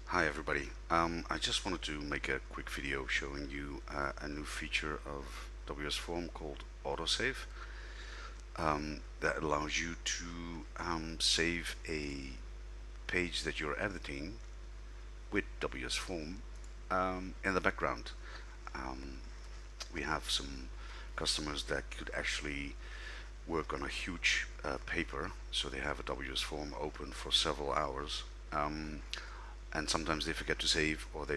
Hi everybody. I just wanted to make a quick video showing you a new feature of WSForm called autosave that allows you to save a page that you're editing with WSForm in the background. Um, we have some customers that could actually work on a huge paper, so they have a WSForm open for several hours. And sometimes they forget to save, or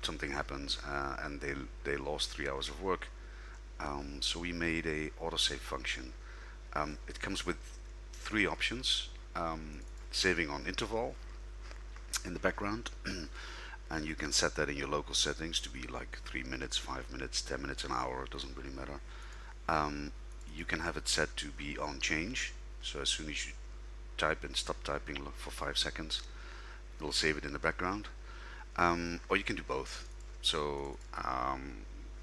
something happens and they lost 3 hours of work. So we made a autosave function. It comes with three options: saving on interval in the background, and you can set that in your local settings to be like 3 minutes, 5 minutes, 10 minutes, an hour. It doesn't really matter. You can have it set to be on change, so as soon as you type and stop typing for 5 seconds, it'll save it in the background. Or you can do both. So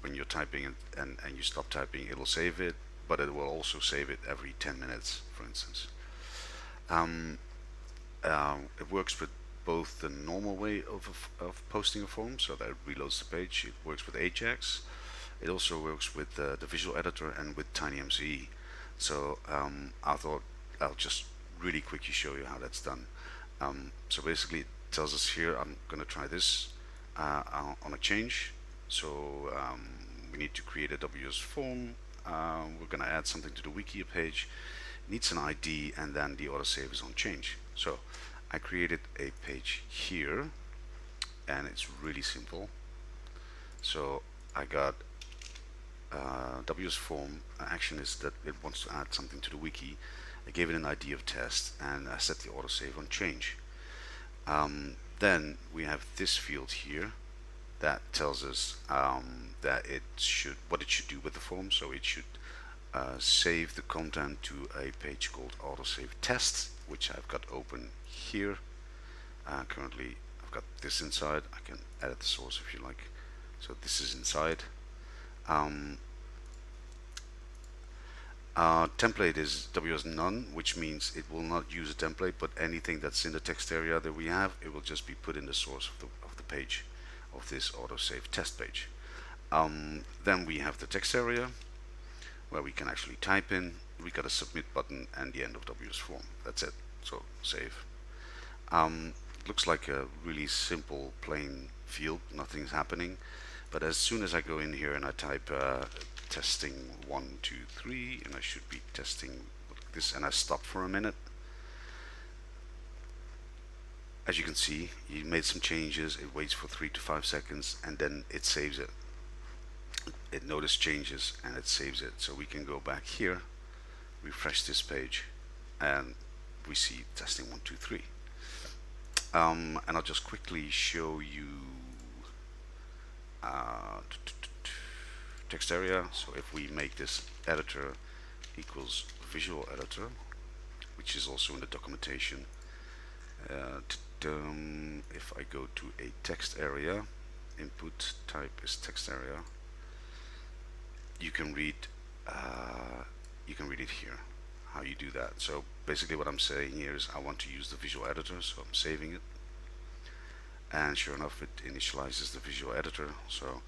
when you're typing and you stop typing, it'll save it, but it will also save it every 10 minutes, for instance. It works with both the normal way of posting a form, so that it reloads the page. It works with Ajax. It also works with the visual editor and with TinyMCE. So I thought I'll just really quickly show you how that's done. So basically it tells us here, I'm going to try this on a change. So we need to create a WSForm. We're going to add something to the wiki page. It needs an ID, and then the autosave is on change. So I created a page here, and it's really simple. So I got WSForm action is that it wants to add something to the wiki. I gave it an ID of test, and I set the autosave on change. Then we have this field here that tells us that what it should do with the form. So it should save the content to a page called autosave test, which I've got open here. Currently I've got this inside. I can edit the source if you like. So this is inside. Template is WS none, which means it will not use a template, but anything that's in the text area that we have, it will just be put in the source of the page of this autosave test page. Then we have the text area where we can actually type in. We got a submit button and the end of WSForm. That's it. So save. Looks like a really simple plain field. Nothing's happening. But as soon as I go in here and I type testing 1, 2, 3, and I should be testing this, and I stop for a minute. As you can see, you made some changes. It waits for 3 to 5 seconds, and then it saves it. It noticed changes and it saves it. So we can go back here, refresh this page, and we see testing 1, 2, 3. And I'll just quickly show you text area. So if we make this editor equals visual editor, which is also in the documentation, if I go to a text area, input type is text area, you can read it here, how you do that. So basically what I'm saying here is I want to use the visual editor, so I'm saving it, and sure enough it initializes the visual editor. So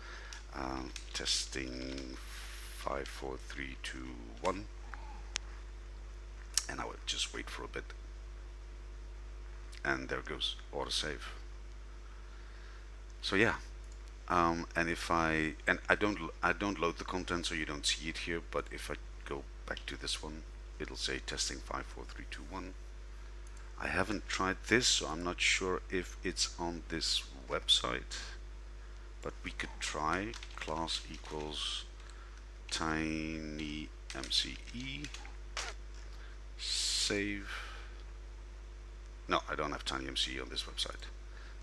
testing 5, 4, 3, 2, 1, and I will just wait for a bit, and there goes autosave. So yeah, and if I don't load the content, so you don't see it here, but if I go back to this one, it'll say testing 5, 4, 3, 2, 1. I haven't tried this, so I'm not sure if it's on this website, but we could try class equals TinyMCE, save. No, I don't have TinyMCE on this website,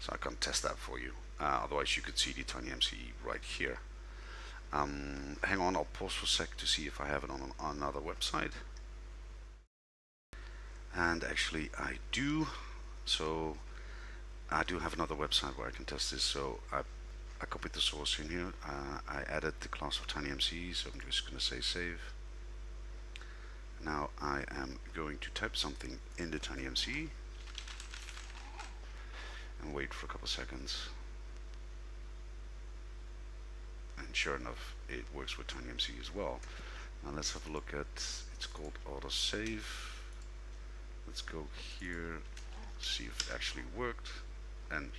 so I can't test that for you. Otherwise you could see the TinyMCE right here. Hang on, I'll pause for a sec to see if I have it on another website. And actually I do. So I do have another website where I can test this. So I copied the source in here. I added the class of TinyMCE, so I'm just going to say save. Now I am going to type something in the TinyMCE and wait wait for a couple seconds, and sure enough it works with TinyMC as well. Now let's have a look at, it's called autosave. Let's go here, see if it actually worked, and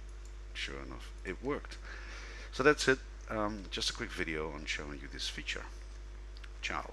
sure enough it worked. So that's it, just a quick video on showing you this feature. Ciao.